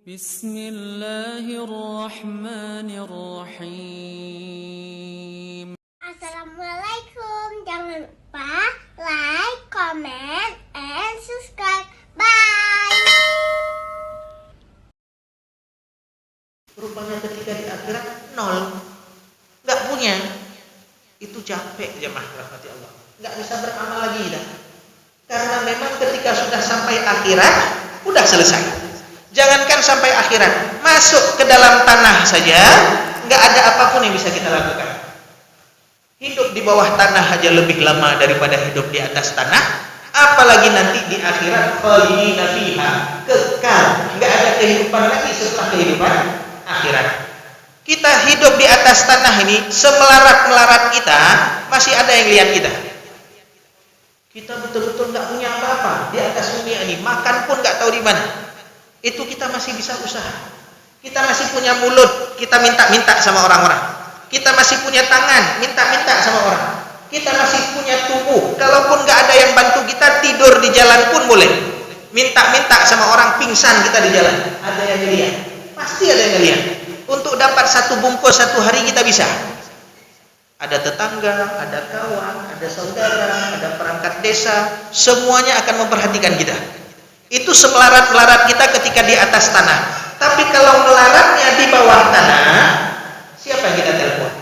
Bismillahirrahmanirrahim. Assalamualaikum. Jangan lupa like, comment, and subscribe. Bye. Rupanya ketika di akhirat nol, nggak punya, itu capek jemaah rahmati Allah, nggak bisa beramal lagi dah. Karena memang ketika sudah sampai akhirat, udah selesai. Jangankan sampai akhirat, masuk ke dalam tanah saja, nggak ada apapun yang bisa kita lakukan. Hidup di bawah tanah aja lebih lama daripada hidup di atas tanah, apalagi nanti di akhirat khalidina fiha, kekal, nggak ada kehidupan lagi setelah kehidupan akhirat. Kita hidup di atas tanah ini, semelarat-melarat kita, masih ada yang lihat kita. Kita betul-betul nggak punya apa-apa di atas dunia ini, makan pun nggak tahu di mana. Itu kita masih bisa usaha. Kita masih punya mulut, kita minta-minta sama orang-orang. Kita masih punya tangan, minta-minta sama orang. Kita masih punya tubuh, kalaupun nggak ada yang bantu kita, tidur di jalan pun boleh. Minta-minta sama orang, pingsan kita di jalan. Ada yang ngeliat, pasti ada yang ngeliat. Untuk dapat satu bungkus satu hari kita bisa. Ada tetangga, ada kawan, ada saudara, ada perangkat desa, semuanya akan memperhatikan kita. Itu semelarat-melarat kita ketika di atas tanah. Tapi kalau melaratnya di bawah tanah, siapa yang kita telepon?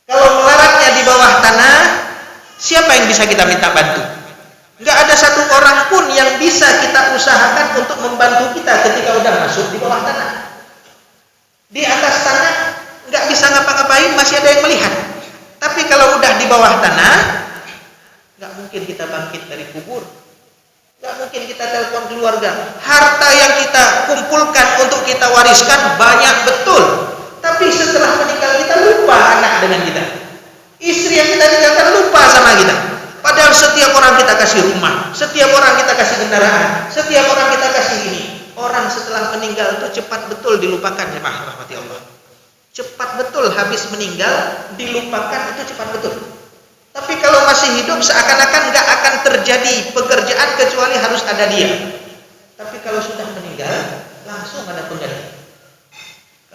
Kalau melaratnya di bawah tanah, siapa yang bisa kita minta bantu? Nggak ada satu orang pun yang bisa kita usahakan untuk membantu kita ketika udah masuk di bawah tanah. Di atas tanah nggak bisa ngapa-ngapain, masih ada yang melihat. Tapi kalau udah di bawah tanah, nggak mungkin kita bangkit dari kubur. Gak mungkin kita telepon keluarga. Harta yang kita kumpulkan untuk kita wariskan banyak betul, tapi setelah meninggal kita lupa anak dengan kita. Istri yang kita tinggalkan lupa sama kita. Padahal setiap orang kita kasih rumah, setiap orang kita kasih kendaraan, setiap orang kita kasih ini. Orang setelah meninggal itu cepat betul dilupakan, jemaah rahmati Allah. Cepat betul habis meninggal dilupakan, itu cepat betul. Tapi kalau masih hidup seakan-akan nggak akan terjadi pekerjaan kecuali harus ada dia. Tapi kalau sudah meninggal langsung ada pengganti.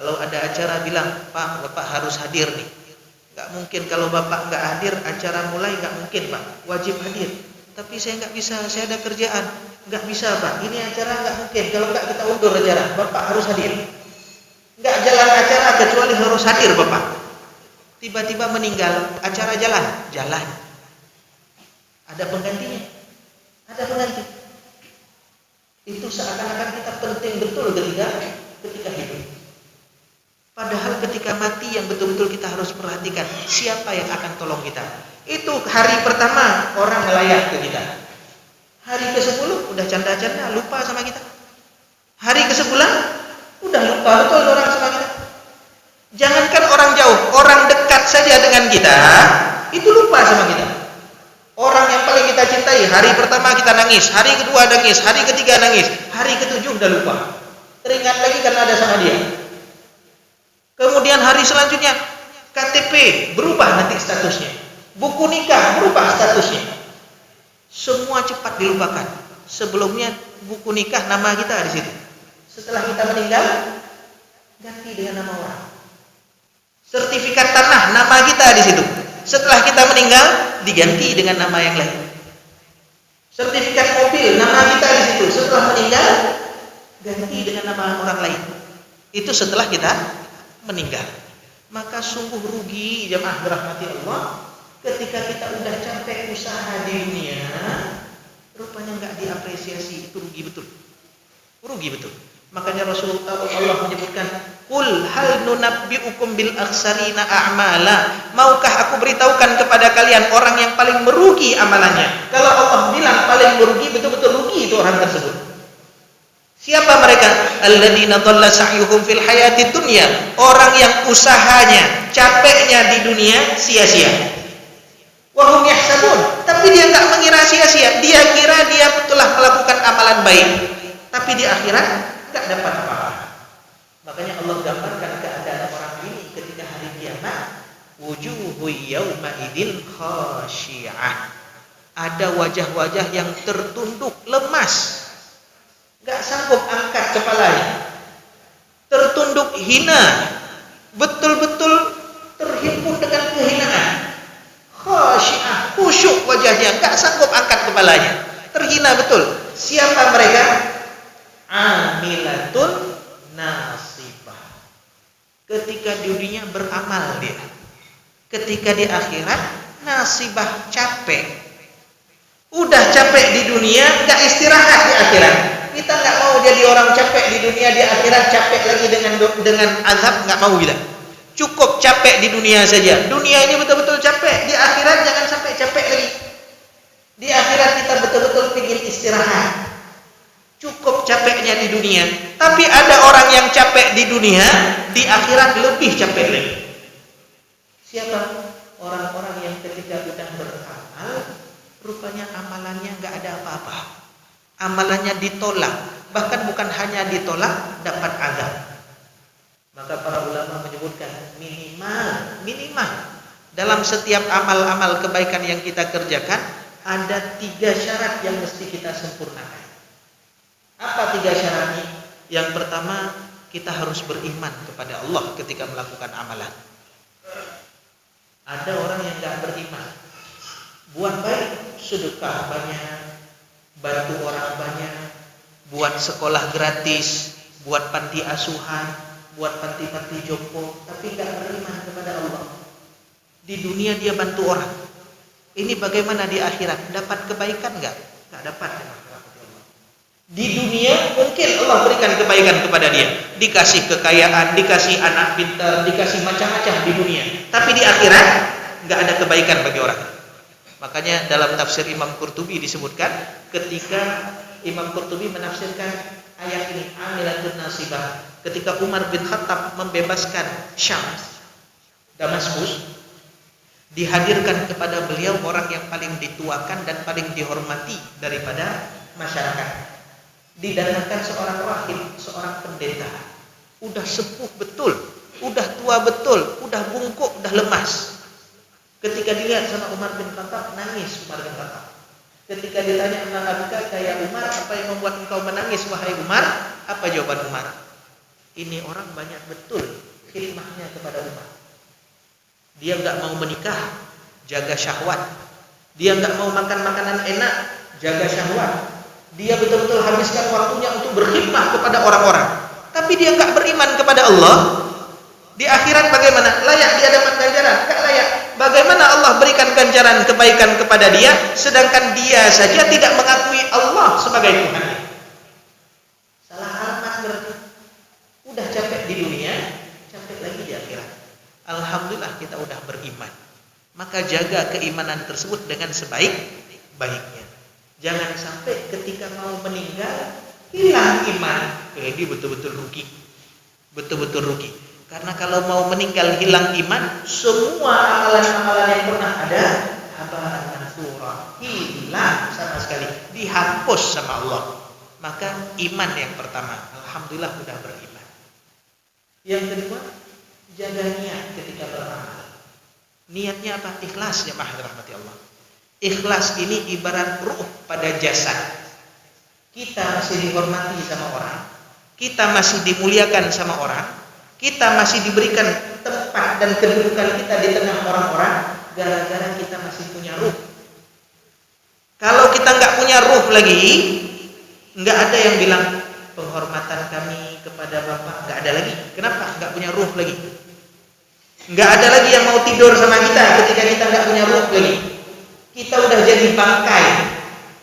Kalau ada acara bilang, Pak, Bapak harus hadir nih. Nggak mungkin kalau Bapak nggak hadir, acara mulai nggak mungkin, Pak. Wajib hadir. Tapi saya nggak bisa, saya ada kerjaan. Nggak bisa, Pak. Ini acara nggak mungkin. Kalau nggak kita undur acara. Bapak harus hadir. Nggak jalan acara kecuali harus hadir, Bapak. Tiba-tiba meninggal, acara jalan. Ada penggantinya. Ada pengganti. Itu seakan-akan kita penting betul ketika hidup. Padahal ketika mati yang betul-betul kita harus perhatikan, siapa yang akan tolong kita. Itu hari pertama orang ngelayat ke kita. Hari ke-10 udah canda-canda, lupa sama kita. Hari ke-11 udah lupa betul orang sama kita. Jangankan orang jauh, orang dekat saja dengan kita itu lupa sama kita. Orang yang paling kita cintai, hari pertama kita nangis, hari kedua nangis, hari ketiga nangis, hari ke-7 udah lupa. Teringat lagi karena ada sama dia. Kemudian hari selanjutnya KTP berubah nanti statusnya, buku nikah berubah statusnya. Semua cepat dilupakan. Sebelumnya buku nikah nama kita di situ. Setelah kita meninggal ganti dengan nama orang. Sertifikat tanah nama kita di situ. Setelah kita meninggal diganti dengan nama yang lain. Sertifikat mobil nama kita di situ. Setelah meninggal ganti dengan nama orang lain. Itu setelah kita meninggal. Maka sungguh rugi jemaah dirahmati Allah ketika kita udah capek usaha di dunia, rupanya nggak diapresiasi. Itu rugi betul. Rugi betul. Makanya Rasulullah Allah menyebutkan, "Qul hal nunabbiukum bil akhsarina a'mala." Maukah aku beritahukan kepada kalian orang yang paling merugi amalannya? Kalau Allah bilang paling merugi, betul-betul rugi itu orang tersebut. Siapa mereka? Alladzina dhalla sa'yuhum fil hayatid dunya. Orang yang usahanya, capeknya di dunia sia-sia. Wa hum yahsabun, tapi dia enggak mengira sia-sia. Dia kira dia telah melakukan amalan baik. Tapi di akhirat tidak dapat apa-apa. Makanya Allah gambarkan keadaan orang ini ketika hari kiamat, wujuhu yauma idin khasyi'ah. Ada wajah-wajah yang tertunduk, lemas. nggak sanggup angkat kepalanya, tertunduk hina, betul-betul terhimpun dengan kehinaan, khasyiah, khusyuk wajahnya, nggak sanggup angkat kepalanya, terhina betul. Siapa mereka? Amilatun nasibah. Ketika di dunia beramal dia, ketika di akhirat nasibah, capek. Udah capek di dunia, nggak istirahat di akhirat. Kita nggak mau jadi orang capek di dunia, di akhirat capek lagi dengan azab, nggak mau kita. Cukup capek di dunia saja. Dunia ini betul-betul capek. Di akhirat jangan sampai capek lagi. Di akhirat kita betul-betul ingin istirahat. Cukup capeknya di dunia. Tapi ada orang yang capek di dunia, di akhirat lebih capek lagi. Siapa? Orang-orang yang ketika sudah beramal, rupanya amalannya nggak ada apa-apa. Amalannya ditolak. Bahkan bukan hanya ditolak, dapat azab. Maka para ulama menyebutkan minimal dalam setiap amal-amal kebaikan yang kita kerjakan ada 3 syarat yang mesti kita sempurnakan. Apa 3 syaratnya? Yang pertama, kita harus beriman kepada Allah ketika melakukan amalan. Ada orang yang tidak beriman, buat baik, sedekah banyak, bantu orang banyak, buat sekolah gratis, buat panti asuhan, buat panti-panti jompo, tapi nggak beriman kepada Allah. Di dunia dia bantu orang. Ini bagaimana di akhirat? Dapat kebaikan nggak? Nggak dapat. Di dunia mungkin Allah berikan kebaikan kepada dia, dikasih kekayaan, dikasih anak pintar, dikasih macam-macam di dunia. Tapi di akhirat nggak ada kebaikan bagi orang. Makanya dalam tafsir Imam Qurtubi disebutkan ketika Imam Qurtubi menafsirkan ayat ini, amilatun nasibah, ketika Umar bin Khattab membebaskan Syam, Damaskus, dihadirkan kepada beliau orang yang paling dituakan dan paling dihormati daripada masyarakat. Didatangkan seorang rahib, seorang pendeta, udah sepuh betul, udah tua betul, udah bungkuk, udah lemas. Ketika dilihat sama Umar bin Khattab, nangis Umar bin Khattab. Ketika ditanya tentang Abika kayak Umar, apa yang membuat engkau menangis wahai Umar? Apa jawaban Umar? Ini orang banyak betul khidmahnya kepada Umar. Dia nggak mau menikah, jaga syahwat. Dia nggak mau makan makanan enak, jaga syahwat. Dia betul-betul habiskan waktunya untuk berkhidmah kepada orang-orang. Tapi dia nggak beriman kepada Allah. Di akhirat bagaimana? Layak dia dapat ganjaran? Nggak layak. Bagaimana Allah berikan ganjaran kebaikan kepada dia, sedangkan dia saja tidak mengakui Allah sebagai Tuhan? Salah alamat berarti. Udah capek di dunia, capek lagi di akhirat. Alhamdulillah kita udah beriman. Maka jaga keimanan tersebut dengan sebaik-baiknya. Jangan sampai ketika mau meninggal hilang iman. Jadi betul-betul rugi. Betul-betul rugi. Karena kalau mau meninggal hilang iman, semua amalan-amalan yang pernah ada haba'an mansura, hilang sama sekali, dihapus sama Allah. Maka iman yang pertama, alhamdulillah sudah beriman. Yang kedua, jaga niat ketika beramal. Niatnya apa? Ikhlas, jemaah rahmati Allah. Ikhlas ini ibarat ruh pada jasad. Kita masih dihormati sama orang, kita masih dimuliakan sama orang, kita masih diberikan tempat dan kedudukan kita di tengah orang-orang gara-gara kita masih punya ruh. Kalau kita nggak punya ruh lagi, nggak ada yang bilang penghormatan kami kepada Bapak, nggak ada lagi. Kenapa? Nggak punya ruh lagi. Nggak ada lagi yang mau tidur sama kita ketika kita nggak punya ruh lagi. Kita udah jadi bangkai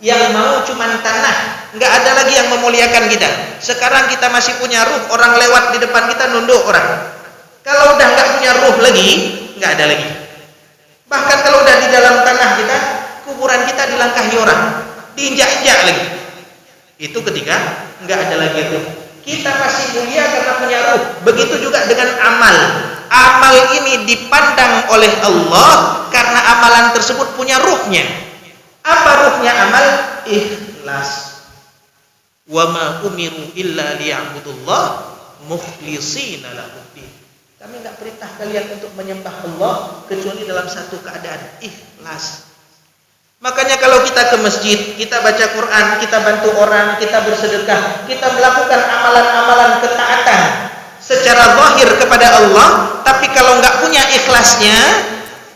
yang mau cuman tanah, nggak ada lagi yang memuliakan kita. Sekarang kita masih punya ruh, orang lewat di depan kita nunduk orang. Kalau udah nggak punya ruh lagi, nggak ada lagi. Bahkan kalau udah di dalam tanah kita, kuburan kita dilangkahi orang, diinjak-injak lagi. Itu ketika nggak ada lagi ruh. Kita masih mulia karena punya ruh. Begitu juga dengan amal. Amal ini dipandang oleh Allah karena amalan tersebut punya ruhnya. Apa ruhnya amal? Ikhlas. Wa ma umiru illa liya'budullah mukhlishina lahuddin. Kami enggak perintah kalian untuk menyembah Allah kecuali dalam satu keadaan, ikhlas. Makanya kalau kita ke masjid, kita baca Quran, kita bantu orang, kita bersedekah, kita melakukan amalan-amalan ketaatan secara zahir kepada Allah, tapi kalau nggak punya ikhlasnya,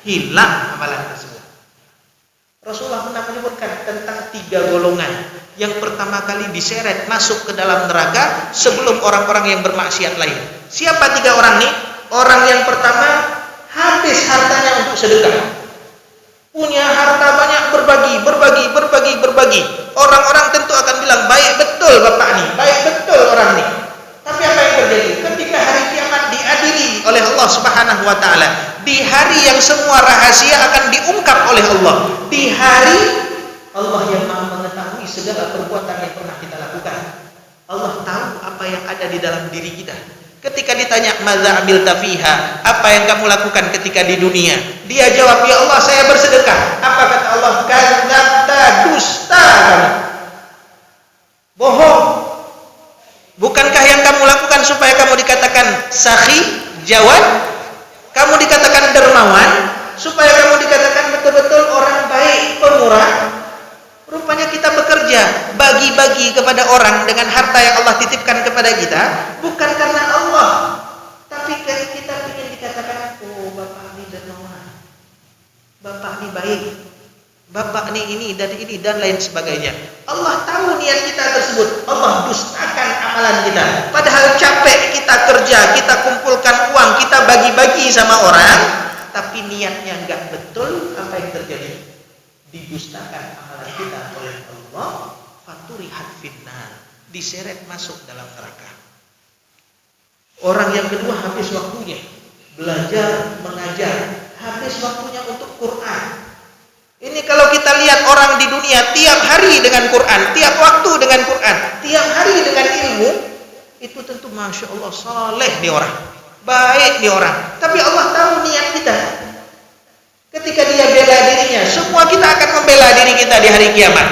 hilang amalan tersebut. Rasulullah pernah menyebutkan tentang 3 golongan. Yang pertama kali diseret masuk ke dalam neraka sebelum orang-orang yang bermaksiat lain. Siapa 3 orang nih? Orang yang pertama habis hartanya untuk sedekah. Punya harta banyak, berbagi. Orang-orang tentu akan bilang, baik betul bapak nih, baik betul orang nih. Tapi apa yang terjadi? Ketika hari kiamat diadili oleh Allah Subhanahu wa taala, di hari yang semua rahasia akan diungkap oleh Allah, di hari Allah yang Maha mengetahui segala perbuatan yang pernah kita lakukan. Allah tahu apa yang ada di dalam diri kita. Ketika ditanya, "Madza amilta fiha?" Apa yang kamu lakukan ketika di dunia? Dia jawab, "Ya Allah, saya bersedekah." Apa kata Allah? "Kadzdzabta, dusta kamu." Bohong. Bukankah yang kamu lakukan supaya kamu dikatakan sakhi, jawad? Kamu dikatakan dermawan, supaya kamu dikatakan betul-betul orang baik, pemurah. Rupanya kita bekerja, bagi-bagi kepada orang dengan harta yang Allah titipkan kepada kita, bukan karena Allah, tapi karena kita ingin dikatakan, oh bapak ini dermawan, bapak ini baik, bapak ini dan lain sebagainya. Allah tahu niat kita tersebut, Allah dustakan amalan kita. Padahal capek kita kerja, kita kumpulkan uang, kita bagi-bagi sama orang, tapi niatnya enggak betul. Apa yang terjadi? Didustakan amalan kita oleh Allah, faturihat finnar, diseret masuk dalam neraka. Orang yang kedua habis waktunya belajar, mengajar, habis waktunya untuk Quran. Ini kalau kita lihat orang di dunia tiap hari dengan Quran, tiap waktu dengan Quran, tiap hari dengan ilmu, itu tentu Masya Allah saleh nih orang, baik nih orang. Tapi Allah tahu niat kita. Ketika dia bela dirinya, semua kita akan membela diri kita di hari kiamat.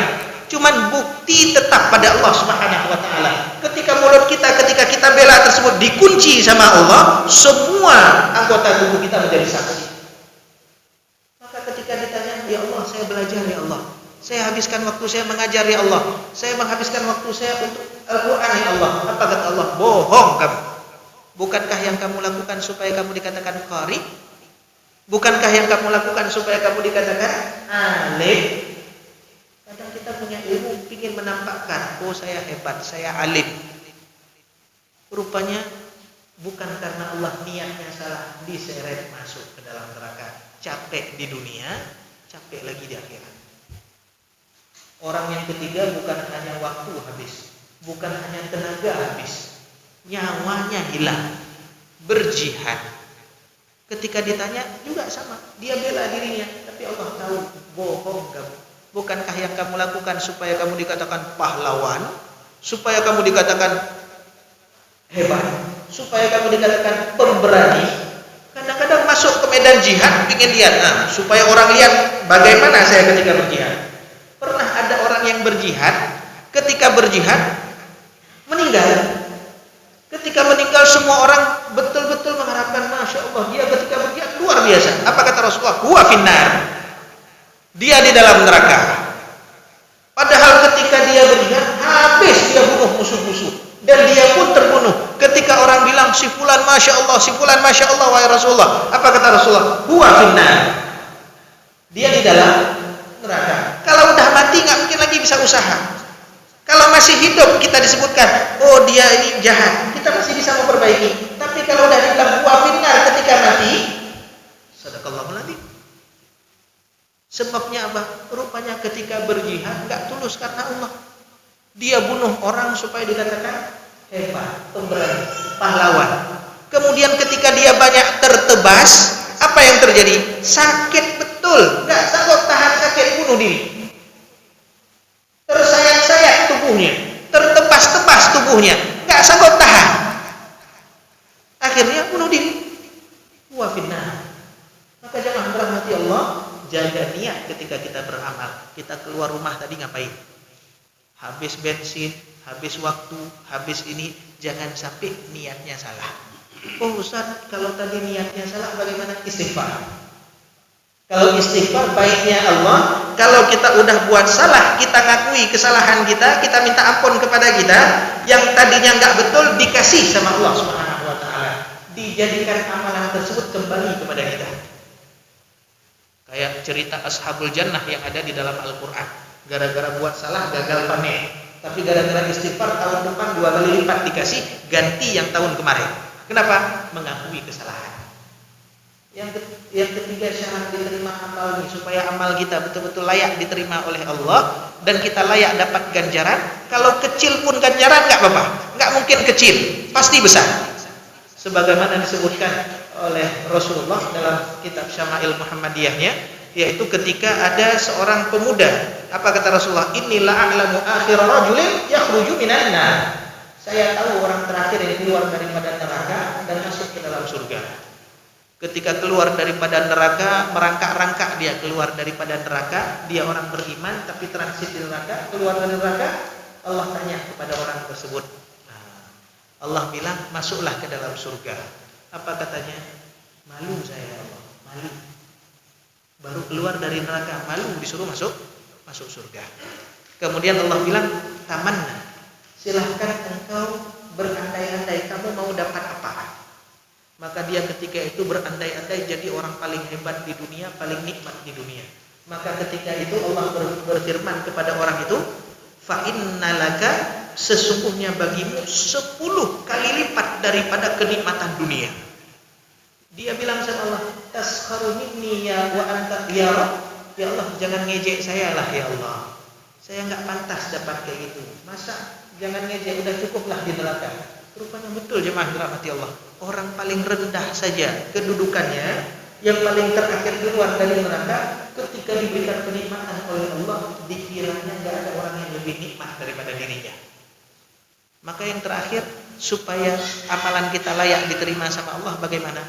Cuman bukti tetap pada Allah Subhanahu wa taala. Ketika mulut kita, ketika kita bela tersebut dikunci sama Allah, semua anggota tubuh kita menjadi saksi. Maka ketika ditanya, "Ya Allah, saya belajar ya Allah. Saya habiskan waktu saya mengajar ya Allah. Saya menghabiskan waktu saya untuk Al-Qur'an ya Allah." Apa kata Allah? Bohong kamu. Bukankah yang kamu lakukan supaya kamu dikatakan qari? Bukankah yang kamu lakukan supaya kamu dikatakan alim? Kadang kita punya ilmu, ingin menampakkan, oh saya hebat, saya alim. Rupanya bukan karena Allah niatnya salah, diseret masuk ke dalam neraka. Capek di dunia, capek lagi di akhirat. Orang yang ketiga bukan hanya waktu habis, bukan hanya tenaga habis, nyawanya hilang, berjihad. Ketika ditanya juga sama, dia bela dirinya, tapi Allah tahu bohong kamu. Bukankah yang kamu lakukan supaya kamu dikatakan pahlawan, supaya kamu dikatakan hebat, supaya kamu dikatakan pemberani? Kadang-kadang masuk ke medan jihad ingin lihat, supaya orang lihat bagaimana saya ketika berjihad. Pernah ada orang yang berjihad, ketika berjihad meninggal. Ketika meninggal semua orang betul-betul mengharapkan, Masya Allah, dia ketika berjihad luar biasa. Apa kata Rasulullah? Huwa finnar. Dia di dalam neraka. Padahal ketika dia berjihad, habis dia bunuh musuh-musuh. Dan dia pun terbunuh. Ketika orang bilang, si fulan Masya Allah, wahai Rasulullah. Apa kata Rasulullah? Huwa finnar. Dia di dalam neraka. Kalau udah mati nggak mungkin lagi bisa usaha. Kalau masih hidup kita disebutkan, oh dia ini jahat, kita masih bisa memperbaiki. Tapi kalau udah dibilang huwa finnar ketika mati, sadaqallahul adzim. Sebabnya apa? Rupanya ketika berjihad nggak tulus karena Allah. Dia bunuh orang supaya dikatakan hebat, pemberani, pahlawan. Kemudian ketika dia banyak tertebas, apa yang terjadi? Sakit betul, nggak sanggup tahan sakit, bunuh diri. Tersayat-sayat tubuhnya, tertebas-tebas tubuhnya, nggak sanggup tahan. Akhirnya bunuh diri. Wa finnar. Maka jangan merahmati Allah, jaga niat ketika kita beramal. Kita keluar rumah tadi ngapain? Habis bensin, habis waktu, habis ini, jangan sampai niatnya salah. Oh Ustaz, kalau tadi niatnya salah bagaimana? Istighfar. Kalau istighfar baiknya Allah, kalau kita udah buat salah, kita ngakui kesalahan kita, kita minta ampun kepada kita, yang tadinya nggak betul dikasih sama Allah Subhanahu wa taala. Dijadikan amalan tersebut kembali kepada kita. Kayak cerita Ashabul Jannah yang ada di dalam Al-Qur'an. Gara-gara buat salah gagal panen, tapi gara-gara istighfar tahun depan 2 kali lipat dikasih, ganti yang tahun kemarin. Kenapa? Mengakui kesalahan. Yang ketiga syarat diterima amal ini, supaya amal kita betul-betul layak diterima oleh Allah dan kita layak dapat ganjaran. Kalau kecil pun ganjaran nggak apa-apa, nggak mungkin kecil, pasti besar. Sebagaimana disebutkan oleh Rasulullah dalam kitab Syama'il Muhammadiyahnya, yaitu ketika ada seorang pemuda, apa kata Rasulullah? Inilah a'lamu akhir rajulin yakhruju minan nar. Saya tahu orang terakhir yang keluar daripada neraka dan masuk ke dalam surga. Ketika keluar daripada neraka, merangkak-rangkak dia keluar daripada neraka, dia orang beriman tapi transit di neraka, keluar dari neraka, Allah tanya kepada orang tersebut. Allah bilang, masuklah ke dalam surga. Apa katanya? Malu saya Allah, malu. Baru keluar dari neraka, malu disuruh masuk surga. Kemudian Allah bilang, tamanna, silahkan engkau berandai-andai, kamu mau dapat apa? Maka dia ketika itu berandai-andai jadi orang paling hebat di dunia, paling nikmat di dunia. Maka ketika itu Allah berfirman kepada orang itu, fa innalaka, sesungguhnya bagimu 10 kali lipat daripada kenikmatan dunia. Dia bilang sama Allah, taskharu minni ya wa anta ya Rabb. Ya Allah, jangan ngejek saya lah ya Allah. Saya enggak pantas dapat kayak gitu. Masa jangan ngejek, udah cukuplah di neraka. Rupanya betul jemaah dirahmati Allah. Orang paling rendah saja kedudukannya, yang paling terakhir keluar dari neraka, ketika diberikan kenikmatan oleh Allah, dikiranya enggak ada orang yang lebih nikmat daripada dirinya. Maka yang terakhir, supaya amalan kita layak diterima sama Allah, bagaimana?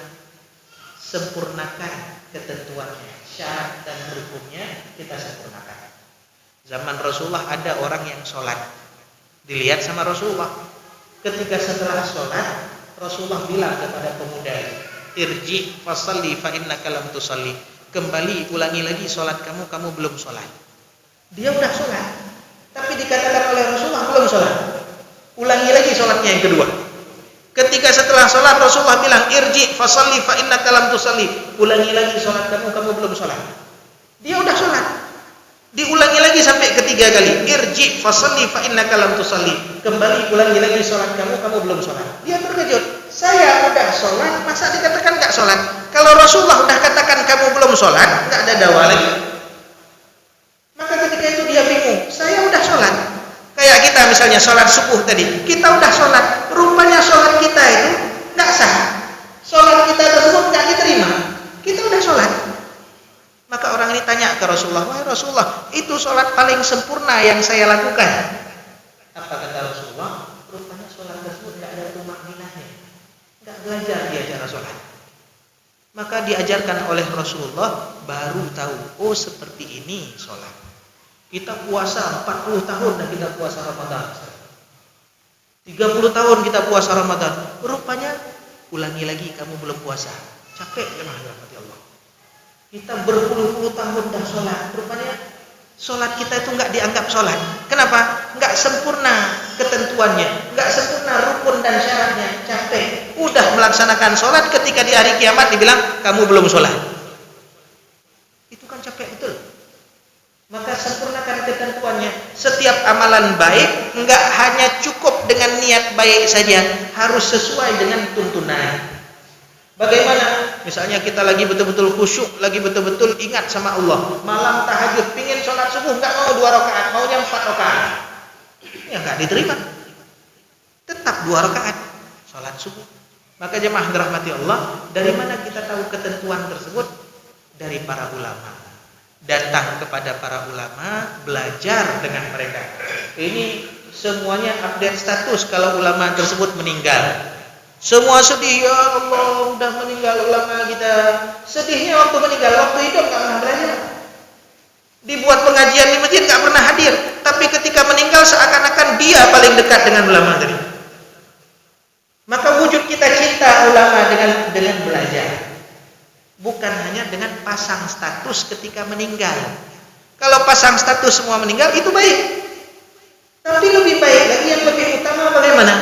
Sempurnakan ketentuannya, syarat dan rukunnya kita sempurnakan. Zaman Rasulullah ada orang yang sholat, dilihat sama Rasulullah. Ketika setelah sholat, Rasulullah bilang kepada pemuda, irji fasalli fa innaka lam tusalli. Kembali, ulangi lagi sholat kamu belum sholat. Dia udah sholat, tapi dikatakan oleh Rasulullah belum sholat. Ulangi lagi sholatnya yang kedua. Ketika setelah sholat, Rasulullah bilang, irji fasalli fa innaka lam tusalli. Ulangi lagi sholat kamu belum sholat. Dia udah sholat. Diulangi lagi sampai ketiga kali, irji fasalli fa innaka lam tusalli. Kembali ulangi lagi sholat kamu belum sholat. Dia terkejut, saya udah sholat, masa dikatakan nggak sholat? Kalau Rasulullah udah katakan kamu belum sholat, nggak ada dakwah lagi. Maka ketika itu dia bingung, saya udah sholat. Kayak kita misalnya sholat subuh tadi, kita udah sholat, rupanya sholat kita itu nggak sah. Sholat kita tersebut nggak diterima. Kita udah sholat. Maka orang ini tanya ke Rasulullah, wahai Rasulullah, itu sholat paling sempurna yang saya lakukan. Apa kata Rasulullah? Rupanya sholat tersebut tidak ada tumakninahnya, tidak belajar dia cara sholat. Maka diajarkan oleh Rasulullah, baru tahu, oh seperti ini sholat. Kita puasa 40 tahun dan kita puasa Ramadan. 30 tahun kita puasa Ramadan. Rupanya ulangi lagi kamu belum puasa. Capek jemaah dirahmati Allah. Kita berpuluh-puluh tahun dah sholat, rupanya sholat kita itu nggak dianggap sholat. Kenapa? Nggak sempurna ketentuannya, nggak sempurna rukun dan syaratnya. Capek. Udah melaksanakan sholat, ketika di hari kiamat dibilang kamu belum sholat. Itu kan capek betul. Maka sempurnakan ketentuannya. Setiap amalan baik nggak hanya cukup dengan niat baik saja, harus sesuai dengan tuntunan. Bagaimana? Misalnya kita lagi betul-betul khusyuk, lagi betul-betul ingat sama Allah. Malam tahajud, pingin sholat subuh, nggak mau 2 rakaat, maunya 4 rakaat. Ya nggak diterima. Tetap 2 rakaat sholat subuh. Maka jemaah dirahmati Allah, dari mana kita tahu ketentuan tersebut? Dari para ulama. Datang kepada para ulama, belajar dengan mereka. Ini semuanya update status kalau ulama tersebut meninggal. Semua sedih, ya Allah udah meninggal ulama kita. Sedihnya waktu meninggal, waktu hidup nggak pernah belajar. Dibuat pengajian di masjid nggak pernah hadir, tapi ketika meninggal seakan-akan dia paling dekat dengan ulama tadi. Maka wujud kita cinta ulama dengan belajar, bukan hanya dengan pasang status ketika meninggal. Kalau pasang status semua meninggal itu baik. Tapi lebih baik lagi, yang lebih utama bagaimana?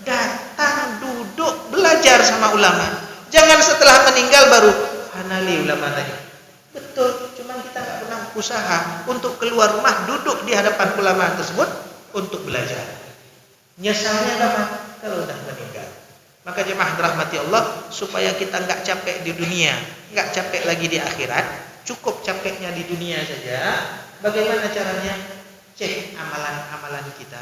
Datang, duduk, belajar sama ulama. Jangan setelah meninggal baru hanali ulama tadi. Betul, cuma kita nggak pernah usaha untuk keluar rumah, duduk di hadapan ulama tersebut untuk belajar. Nyesalnya apa? Kalau udah meninggal. Maka jemaah dirahmati Allah, supaya kita nggak capek di dunia, nggak capek lagi di akhirat, cukup capeknya di dunia saja. Bagaimana caranya? Cek amalan-amalan kita,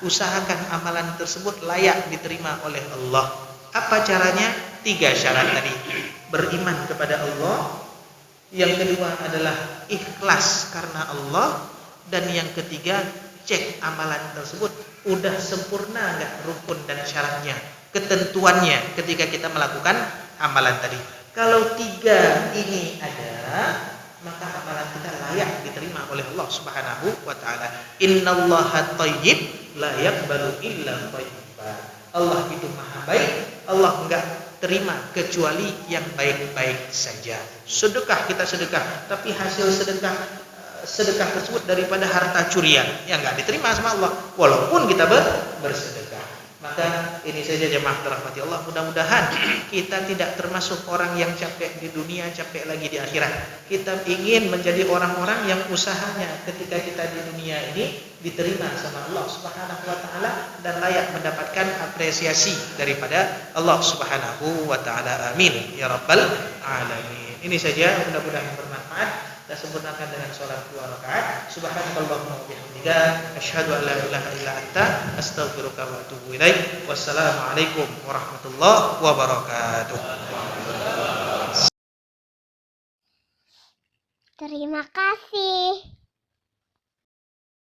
usahakan amalan tersebut layak diterima oleh Allah. Apa caranya? 3 syarat tadi. Beriman kepada Allah, yang kedua adalah ikhlas karena Allah, dan yang ketiga cek amalan tersebut udah sempurna nggak rukun dan syaratnya, ketentuannya ketika kita melakukan amalan tadi. Kalau 3 ini ada, maka amalan kita layak diterima oleh Allah Subhanahu wa taala. Innallaha thayyib la yaqbalu illa thayyiban. Allah itu maha baik, Allah enggak terima kecuali yang baik-baik saja. Sedekah, kita sedekah, tapi hasil sedekah tersebut daripada harta curian, yang enggak diterima sama Allah walaupun kita bersedekah. Maka ini saja jemaah dirahmati Allah, mudah-mudahan kita tidak termasuk orang yang capek di dunia, capek lagi di akhirat. Kita ingin menjadi orang-orang yang usahanya ketika kita di dunia ini diterima sama Allah Subhanahu wa taala dan layak mendapatkan apresiasi daripada Allah Subhanahu wa taala. Amin ya rabbal alamin. Ini saja, mudah-mudahan bermanfaat. Kita sempurnakan dengan sholat 2 rakaat. Subhanakallahumma wa bihamdika, asyhadu an la ilaha illa anta, astaghfiruka wa atubu ilaik. Wassalamualaikum warahmatullahi wabarakatuh. Terima kasih.